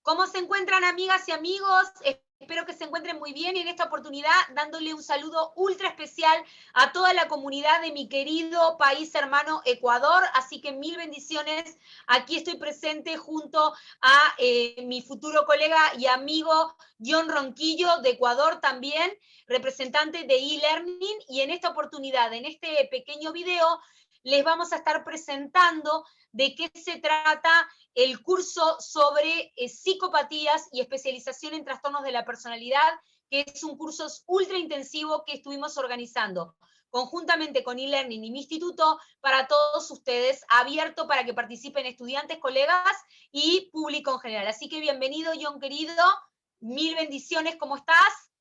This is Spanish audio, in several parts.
¿Cómo se encuentran, amigas y amigos? Espero que se encuentren muy bien, y en esta oportunidad dándole un saludo ultra especial a toda la comunidad de mi querido país hermano Ecuador, así que mil bendiciones. Aquí estoy presente junto a mi futuro colega y amigo John Ronquillo de Ecuador también, representante de e-learning, y en esta oportunidad, en este pequeño video, les vamos a estar presentando de qué se trata el curso sobre psicopatías y especialización en trastornos de la personalidad, que es un curso ultra intensivo que estuvimos organizando conjuntamente con eLearning y mi instituto para todos ustedes, abierto para que participen estudiantes, colegas y público en general. Así que bienvenido, John querido, mil bendiciones, ¿cómo estás?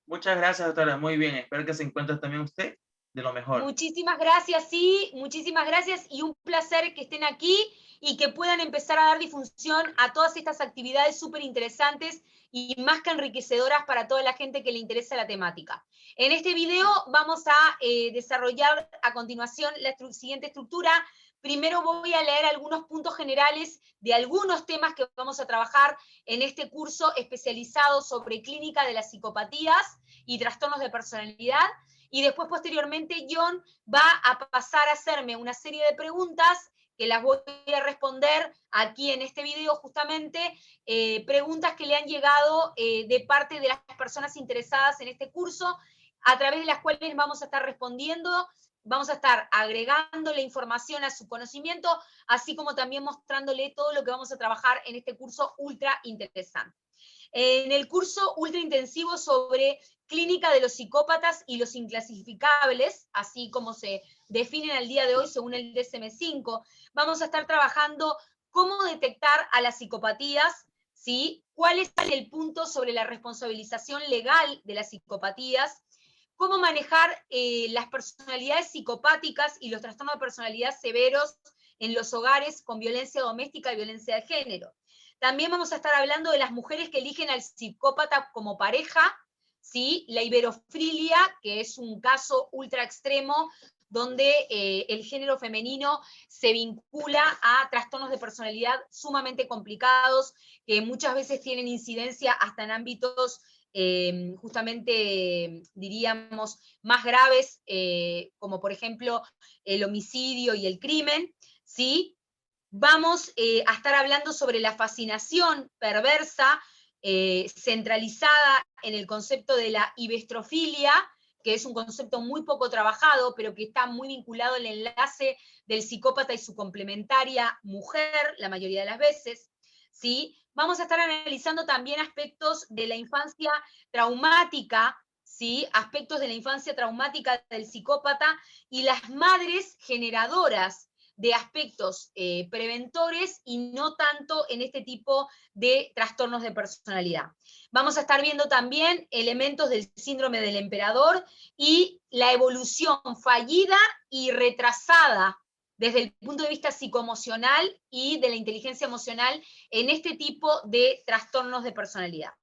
Muchas gracias, doctora. Muy bien. Espero que se encuentre también usted de lo mejor. Muchísimas gracias, sí, muchísimas gracias, y un placer que estén aquí y que puedan empezar a dar difusión a todas estas actividades súper interesantes y más que enriquecedoras para toda la gente que le interesa la temática. En este video vamos a desarrollar a continuación la siguiente estructura. Primero voy a leer algunos puntos generales de algunos temas que vamos a trabajar en este curso especializado sobre clínica de las psicopatías y trastornos de personalidad. Y después, posteriormente, John va a pasar a hacerme una serie de preguntas que las voy a responder aquí en este video justamente, preguntas que le han llegado de parte de las personas interesadas en este curso, a través de las cuales vamos a estar respondiendo, vamos a estar agregándole información a su conocimiento, así como también mostrándole todo lo que vamos a trabajar en este curso ultra interesante. En el curso ultra intensivo sobre clínica de los psicópatas y los inclasificables, así como se definen al día de hoy según el DSM-5, vamos a estar trabajando cómo detectar a las psicopatías, ¿sí? ¿Cuál es el punto sobre la responsabilización legal de las psicopatías? ¿Cómo manejar las personalidades psicopáticas y los trastornos de personalidad severos en los hogares con violencia doméstica y violencia de género? También vamos a estar hablando de las mujeres que eligen al psicópata como pareja, ¿sí? La iberofilia, que es un caso ultra extremo donde el género femenino se vincula a trastornos de personalidad sumamente complicados, que muchas veces tienen incidencia hasta en ámbitos justamente, diríamos, más graves, como por ejemplo el homicidio y el crimen, ¿sí? Vamos a estar hablando sobre la fascinación perversa, centralizada en el concepto de la ibestrofilia, que es un concepto muy poco trabajado, pero que está muy vinculado al enlace del psicópata y su complementaria mujer, la mayoría de las veces, ¿sí? Vamos a estar analizando también aspectos de la infancia traumática, ¿sí? Aspectos de la infancia traumática del psicópata y las madres generadoras de aspectos preventores y no tanto en este tipo de trastornos de personalidad. Vamos a estar viendo también elementos del síndrome del emperador y la evolución fallida y retrasada desde el punto de vista psicoemocional y de la inteligencia emocional en este tipo de trastornos de personalidad.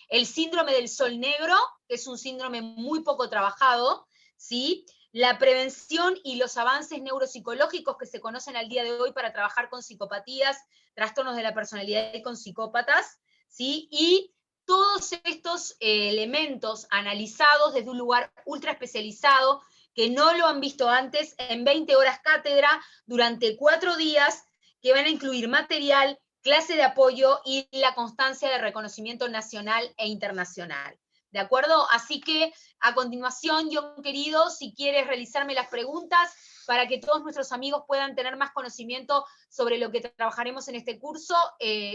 El síndrome del sol negro, que es un síndrome muy poco trabajado, ¿sí? La prevención y los avances neuropsicológicos que se conocen al día de hoy para trabajar con psicopatías, trastornos de la personalidad y con psicópatas, ¿sí? Y todos estos elementos analizados desde un lugar ultra especializado, que no lo han visto antes, en 20 horas cátedra durante 4 días, que van a incluir material, clase de apoyo y la constancia de reconocimiento nacional e internacional. ¿De acuerdo? Así que a continuación, John querido, si quieres realizarme las preguntas para que todos nuestros amigos puedan tener más conocimiento sobre lo que trabajaremos en este curso,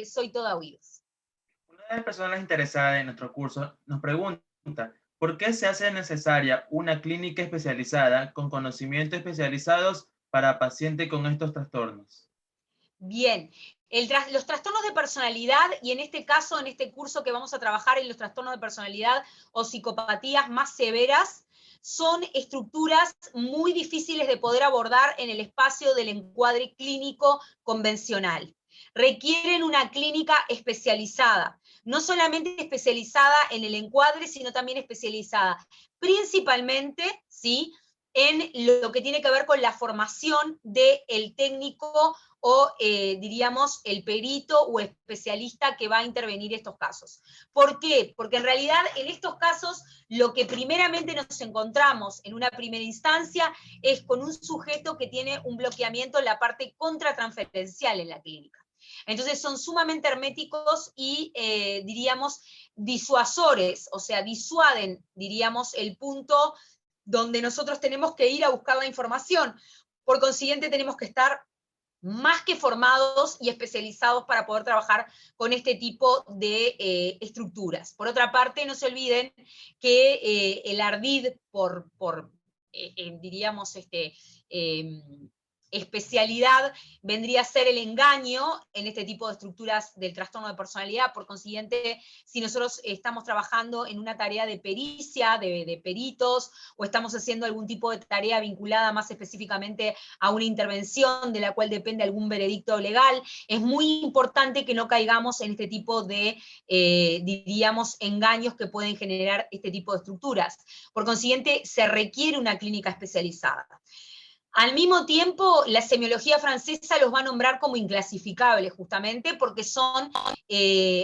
soy toda oídos. Una de las personas interesadas en nuestro curso nos pregunta, ¿por qué se hace necesaria una clínica especializada con conocimientos especializados para pacientes con estos trastornos? Bien, los trastornos de personalidad, y en este caso, en este curso que vamos a trabajar en los trastornos de personalidad o psicopatías más severas, son estructuras muy difíciles de poder abordar en el espacio del encuadre clínico convencional. Requieren una clínica especializada, no solamente especializada en el encuadre, sino también especializada principalmente, ¿sí?, en lo que tiene que ver con la formación del técnico o, diríamos, el perito o especialista que va a intervenir estos casos. ¿Por qué? Porque en realidad en estos casos lo que primeramente nos encontramos en una primera instancia es con un sujeto que tiene un bloqueamiento en la parte contratransferencial en la clínica. Entonces son sumamente herméticos y, diríamos, disuasores, o sea, disuaden, diríamos, el punto donde nosotros tenemos que ir a buscar la información. Por consiguiente, tenemos que estar más que formados y especializados para poder trabajar con este tipo de estructuras. Por otra parte, no se olviden que el ardid, diríamos, especialidad, vendría a ser el engaño en este tipo de estructuras del trastorno de personalidad. Por consiguiente, si nosotros estamos trabajando en una tarea de pericia, de peritos, o estamos haciendo algún tipo de tarea vinculada más específicamente a una intervención de la cual depende algún veredicto legal, es muy importante que no caigamos en este tipo de, diríamos, engaños que pueden generar este tipo de estructuras. Por consiguiente, se requiere una clínica especializada. Al mismo tiempo, la semiología francesa los va a nombrar como inclasificables, justamente porque son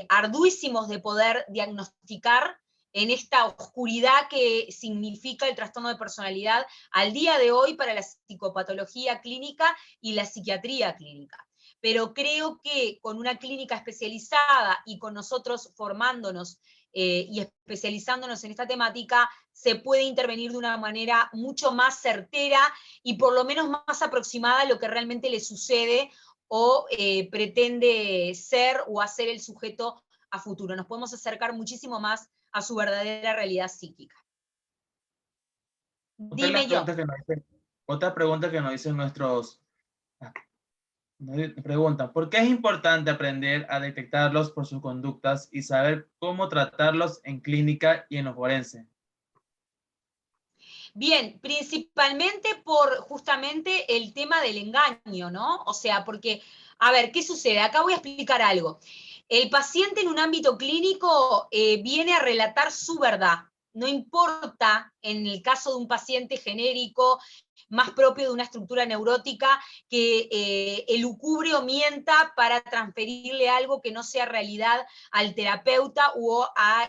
arduísimos de poder diagnosticar en esta oscuridad que significa el trastorno de personalidad al día de hoy para la psicopatología clínica y la psiquiatría clínica. Pero creo que con una clínica especializada y con nosotros formándonos y especializándonos en esta temática, se puede intervenir de una manera mucho más certera y por lo menos más aproximada a lo que realmente le sucede o pretende ser o hacer el sujeto a futuro. Nos podemos acercar muchísimo más a su verdadera realidad psíquica. Dime yo. Otra pregunta que nos dicen nuestros... Nos preguntan, ¿por qué es importante aprender a detectarlos por sus conductas y saber cómo tratarlos en clínica y en lo forense? Bien, principalmente por justamente el tema del engaño, ¿no? O sea, porque, a ver, ¿qué sucede? Acá voy a explicar algo. El paciente en un ámbito clínico viene a relatar su verdad. No importa, en el caso de un paciente genérico, más propio de una estructura neurótica, que elucubre o mienta para transferirle algo que no sea realidad al terapeuta o al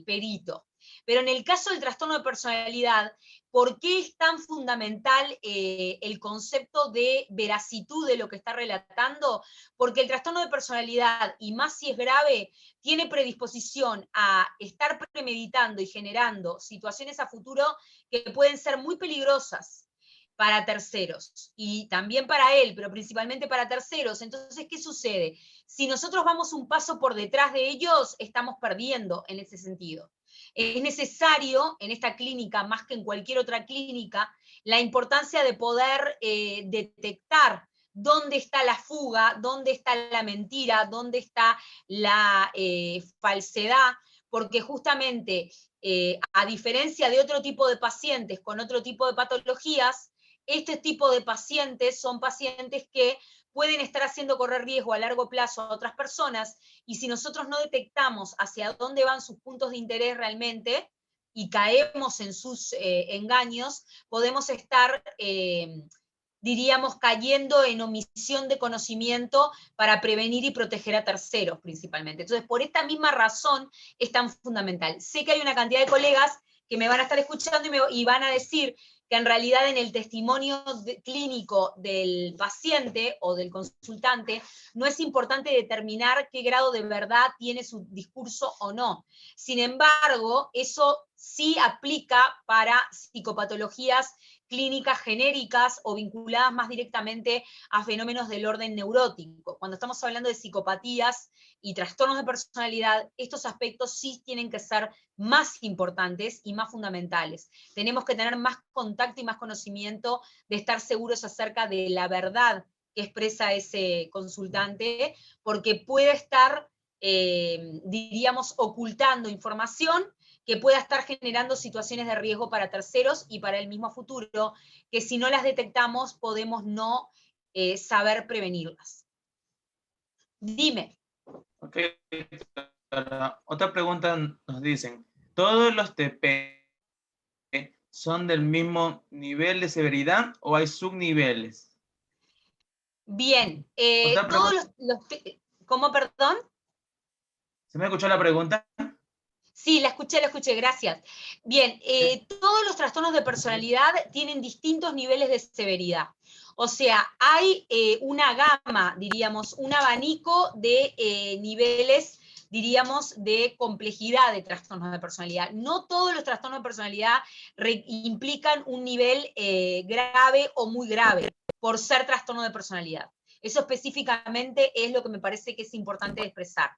perito. Pero en el caso del trastorno de personalidad, ¿por qué es tan fundamental el concepto de veracitud de lo que está relatando? Porque el trastorno de personalidad, y más si es grave, tiene predisposición a estar premeditando y generando situaciones a futuro que pueden ser muy peligrosas para terceros, y también para él, pero principalmente para terceros. Entonces, ¿qué sucede? Si nosotros vamos un paso por detrás de ellos, estamos perdiendo en ese sentido. Es necesario en esta clínica, más que en cualquier otra clínica, la importancia de poder detectar dónde está la fuga, dónde está la mentira, dónde está la falsedad, porque justamente a diferencia de otro tipo de pacientes con otro tipo de patologías, este tipo de pacientes son pacientes que pueden estar haciendo correr riesgo a largo plazo a otras personas, y si nosotros no detectamos hacia dónde van sus puntos de interés realmente y caemos en sus engaños, podemos estar, diríamos, cayendo en omisión de conocimiento para prevenir y proteger a terceros principalmente. Entonces, por esta misma razón es tan fundamental. Sé que hay una cantidad de colegas que me van a estar escuchando y van a decir que en realidad en el testimonio clínico del paciente o del consultante no es importante determinar qué grado de verdad tiene su discurso o no. Sin embargo, eso sí aplica para psicopatologías clínicas genéricas o vinculadas más directamente a fenómenos del orden neurótico. Cuando estamos hablando de psicopatías y trastornos de personalidad, estos aspectos sí tienen que ser más importantes y más fundamentales. Tenemos que tener más contacto y más conocimiento de estar seguros acerca de la verdad que expresa ese consultante, porque puede estar, diríamos, ocultando información que pueda estar generando situaciones de riesgo para terceros y para el mismo futuro, que si no las detectamos podemos no saber prevenirlas. Dime. Ok, otra pregunta nos dicen, ¿todos los TP son del mismo nivel de severidad o hay subniveles? Bien, Otra todos pregunta. ¿cómo, perdón? ¿Se me escuchó la pregunta? Sí, la escuché, gracias. Bien, todos los trastornos de personalidad tienen distintos niveles de severidad. O sea, hay una gama, diríamos, un abanico de niveles, diríamos, de complejidad de trastornos de personalidad. No todos los trastornos de personalidad implican un nivel grave o muy grave por ser trastorno de personalidad. Eso específicamente es lo que me parece que es importante expresar.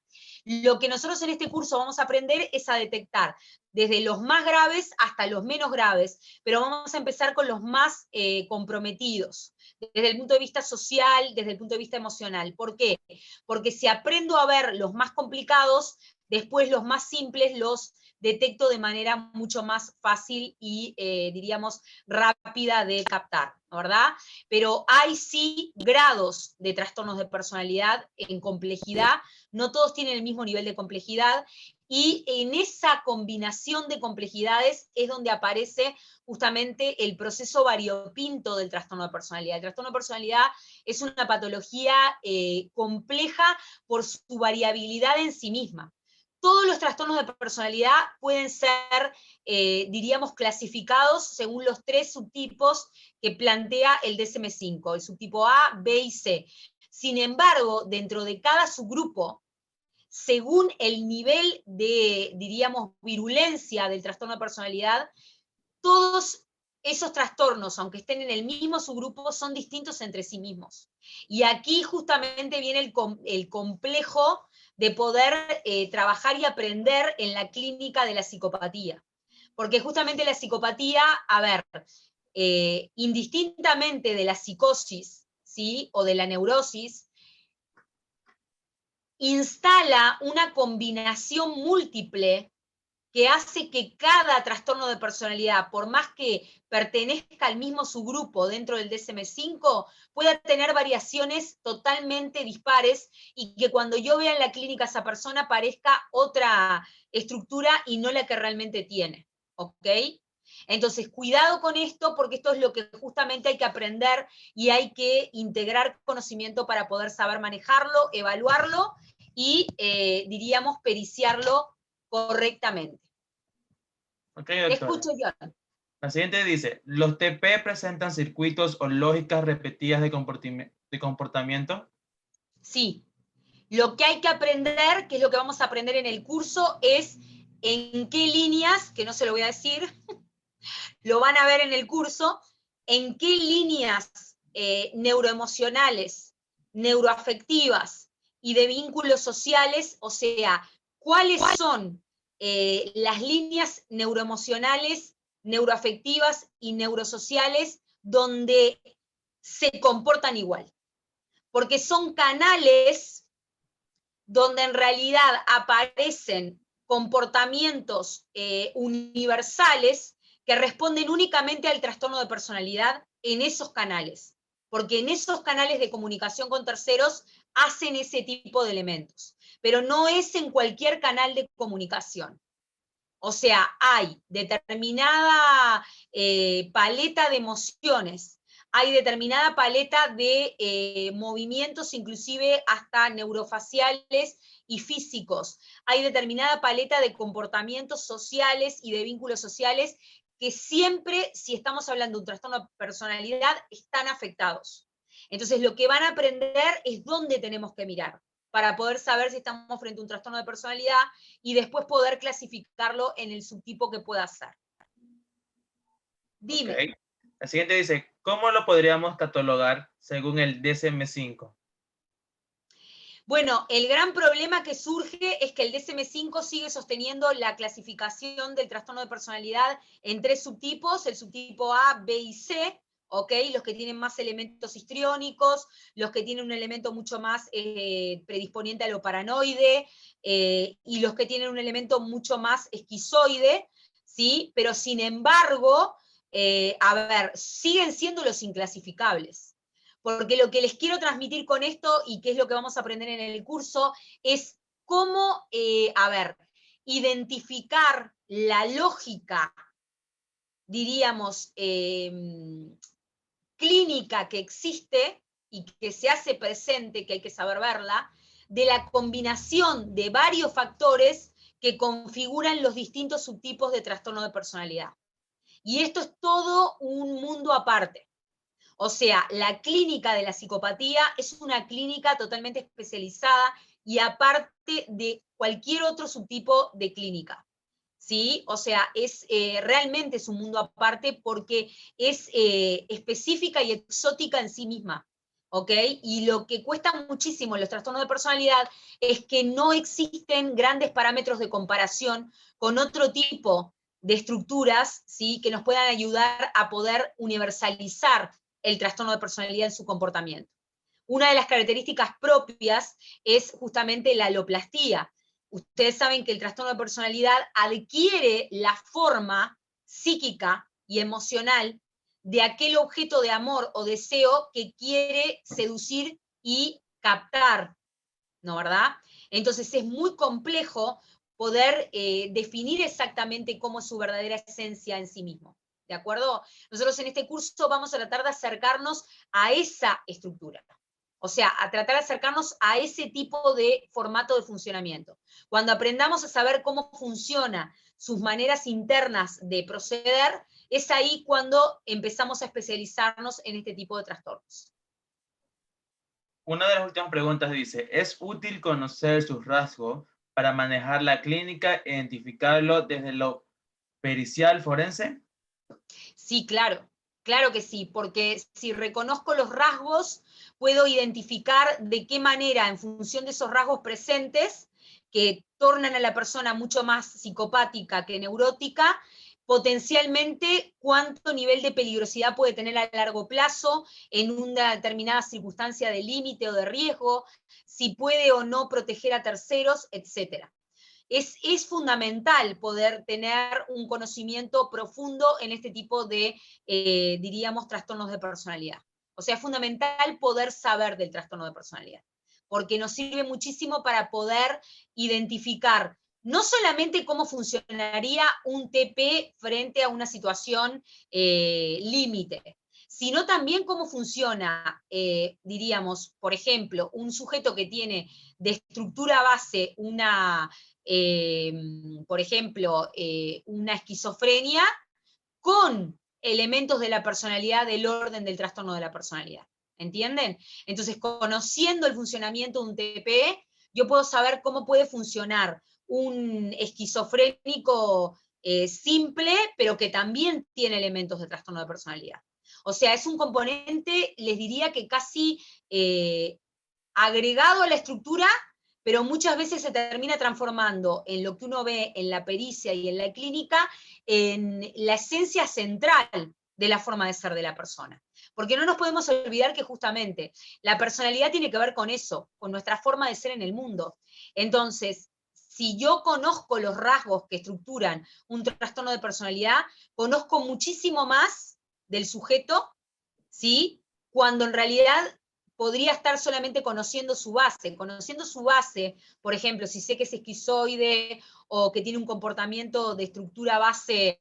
Lo que nosotros en este curso vamos a aprender es a detectar desde los más graves hasta los menos graves, pero vamos a empezar con los más comprometidos, desde el punto de vista social, desde el punto de vista emocional. ¿Por qué? Porque si aprendo a ver los más complicados, después los más simples los detecto de manera mucho más fácil y, diríamos, rápida de captar, ¿verdad? Pero hay sí grados de trastornos de personalidad en complejidad, no todos tienen el mismo nivel de complejidad, y en esa combinación de complejidades es donde aparece justamente el proceso variopinto del trastorno de personalidad. El trastorno de personalidad es una patología compleja por su variabilidad en sí misma. Todos los trastornos de personalidad pueden ser, diríamos, clasificados según los 3 subtipos que plantea el DSM-5, el subtipo A, B y C. Sin embargo, dentro de cada subgrupo, según el nivel de, diríamos, virulencia del trastorno de personalidad, todos esos trastornos, aunque estén en el mismo subgrupo, son distintos entre sí mismos. Y aquí justamente viene el complejo de poder trabajar y aprender en la clínica de la psicopatía. Porque justamente la psicopatía, a ver, indistintamente de la psicosis, ¿sí? O de la neurosis, instala una combinación múltiple que hace que cada trastorno de personalidad, por más que pertenezca al mismo subgrupo dentro del DSM-5, pueda tener variaciones totalmente dispares y que cuando yo vea en la clínica a esa persona parezca otra estructura y no la que realmente tiene, ¿ok? Entonces, cuidado con esto, porque esto es lo que justamente hay que aprender y hay que integrar conocimiento para poder saber manejarlo, evaluarlo y, diríamos, periciarlo correctamente. Ok, Te doctora. escucho, John. La siguiente dice, ¿los TP presentan circuitos o lógicas repetidas de comportamiento? Sí. Lo que hay que aprender, que es lo que vamos a aprender en el curso, es en qué líneas, que no se lo voy a decir, lo van a ver en el curso, en qué líneas neuroemocionales, neuroafectivas y de vínculos sociales, o sea, cuáles son las líneas neuroemocionales, neuroafectivas y neurosociales donde se comportan igual. Porque son canales donde en realidad aparecen comportamientos universales que responden únicamente al trastorno de personalidad en esos canales, porque en esos canales de comunicación con terceros hacen ese tipo de elementos, pero no es en cualquier canal de comunicación. O sea, hay determinada paleta de emociones, hay determinada paleta de movimientos, inclusive hasta neurofaciales y físicos. Hay determinada paleta de comportamientos sociales y de vínculos sociales que siempre, si estamos hablando de un trastorno de personalidad, están afectados. Entonces, lo que van a aprender es dónde tenemos que mirar para poder saber si estamos frente a un trastorno de personalidad y después poder clasificarlo en el subtipo que pueda ser. Ok. Dime. La siguiente dice, ¿cómo lo podríamos catalogar según el DSM-5? Bueno, el gran problema que surge es que el DSM-5 sigue sosteniendo la clasificación del trastorno de personalidad en 3 subtipos, el subtipo A, B y C, ¿ok? Los que tienen más elementos histriónicos, los que tienen un elemento mucho más predisponiente a lo paranoide, y los que tienen un elemento mucho más esquizoide, ¿sí? Pero sin embargo, a ver, siguen siendo los inclasificables. Porque lo que les quiero transmitir con esto, y que es lo que vamos a aprender en el curso, es cómo, a ver, identificar la lógica diríamos, clínica que existe y que se hace presente, que hay que saber verla, de la combinación de varios factores que configuran los distintos subtipos de trastorno de personalidad. Y esto es todo un mundo aparte. O sea, la clínica de la psicopatía es una clínica totalmente especializada y aparte de cualquier otro subtipo de clínica. ¿Sí? O sea, realmente es un mundo aparte porque es específica y exótica en sí misma. ¿Ok? Y lo que cuesta muchísimo en los trastornos de personalidad es que no existen grandes parámetros de comparación con otro tipo de estructuras, ¿sí? Que nos puedan ayudar a poder universalizar el trastorno de personalidad en su comportamiento. Una de las características propias es justamente la aloplastía. Ustedes saben que el trastorno de personalidad adquiere la forma psíquica y emocional de aquel objeto de amor o deseo que quiere seducir y captar, ¿no verdad? Entonces es muy complejo poder definir exactamente cómo es su verdadera esencia en sí mismo. ¿De acuerdo? Nosotros en este curso vamos a tratar de acercarnos a esa estructura. O sea, a tratar de acercarnos a ese tipo de formato de funcionamiento. Cuando aprendamos a saber cómo funciona sus maneras internas de proceder, es ahí cuando empezamos a especializarnos en este tipo de trastornos. Una de las últimas preguntas dice, ¿es útil conocer sus rasgos para manejar la clínica e identificarlo desde lo pericial forense? Sí, claro, claro que sí, porque si reconozco los rasgos, puedo identificar de qué manera, en función de esos rasgos presentes, que tornan a la persona mucho más psicopática que neurótica, potencialmente cuánto nivel de peligrosidad puede tener a largo plazo en una determinada circunstancia de límite o de riesgo, si puede o no proteger a terceros, etcétera. Es fundamental poder tener un conocimiento profundo en este tipo de, diríamos, trastornos de personalidad. O sea, es fundamental poder saber del trastorno de personalidad, porque nos sirve muchísimo para poder identificar no solamente cómo funcionaría un TP frente a una situación límite, sino también cómo funciona, diríamos, por ejemplo, un sujeto que tiene de estructura base por ejemplo, una esquizofrenia con elementos de la personalidad del orden del trastorno de la personalidad. ¿Entienden? Entonces, conociendo el funcionamiento de un TP, yo puedo saber cómo puede funcionar un esquizofrénico simple, pero que también tiene elementos de trastorno de personalidad. O sea, es un componente, les diría que casi agregado a la estructura, pero muchas veces se termina transformando en lo que uno ve en la pericia y en la clínica, en la esencia central de la forma de ser de la persona. Porque no nos podemos olvidar que justamente la personalidad tiene que ver con eso, con nuestra forma de ser en el mundo. Entonces, si yo conozco los rasgos que estructuran un trastorno de personalidad, conozco muchísimo más del sujeto, ¿sí? Cuando en realidad podría estar solamente conociendo su base. Conociendo su base, por ejemplo, si sé que es esquizoide o que tiene un comportamiento de estructura base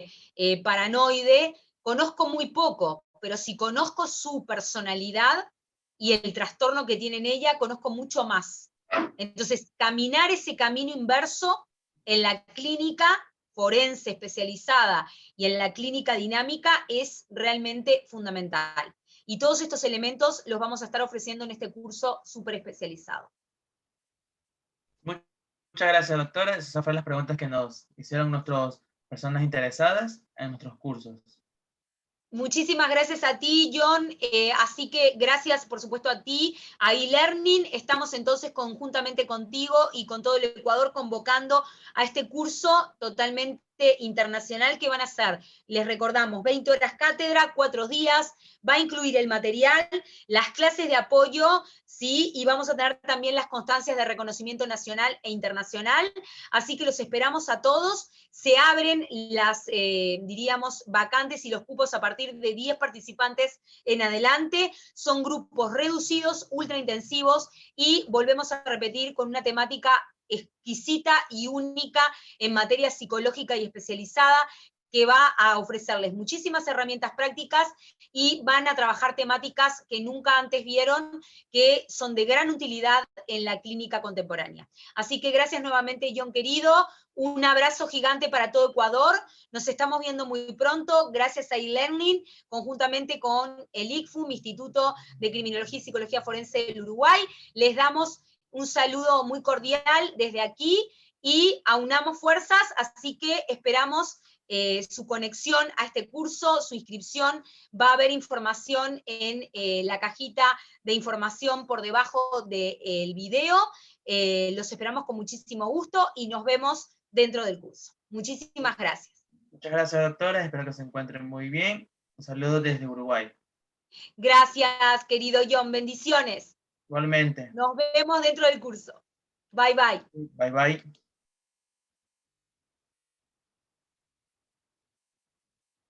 paranoide, conozco muy poco, pero si conozco su personalidad y el trastorno que tiene en ella, conozco mucho más. Entonces, caminar ese camino inverso en la clínica forense especializada y en la clínica dinámica es realmente fundamental. Y todos estos elementos los vamos a estar ofreciendo en este curso súper especializado. Muchas gracias, doctora. Esas fueron las preguntas que nos hicieron nuestras personas interesadas en nuestros cursos. Muchísimas gracias a ti, John. Así que gracias, por supuesto, a ti, a eLearning. Estamos entonces conjuntamente contigo y con todo el Ecuador convocando a este curso totalmente internacional que van a ser, les recordamos, 20 horas cátedra, 4 días, va a incluir el material, las clases de apoyo, ¿sí? Y vamos a tener también las constancias de reconocimiento nacional e internacional. Así que los esperamos a todos. Se abren las, diríamos, vacantes y los cupos a partir de 10 participantes en adelante. Son grupos reducidos, ultra intensivos, y volvemos a repetir con una temática exquisita y única en materia psicológica y especializada, que va a ofrecerles muchísimas herramientas prácticas y van a trabajar temáticas que nunca antes vieron, que son de gran utilidad en la clínica contemporánea. Así que gracias nuevamente, John querido, un abrazo gigante para todo Ecuador, nos estamos viendo muy pronto, gracias a eLearning, conjuntamente con el ICFUM, Instituto de Criminología y Psicología Forense del Uruguay, les damos un saludo muy cordial desde aquí, y aunamos fuerzas, así que esperamos su conexión a este curso, su inscripción. Va a haber información en la cajita de información por debajo del video. Los esperamos con muchísimo gusto y nos vemos dentro del curso. Muchísimas gracias. Muchas gracias, doctora. Espero que se encuentren muy bien. Un saludo desde Uruguay. Gracias, querido John. Bendiciones. Igualmente. Nos vemos dentro del curso. Bye, bye. Bye, bye.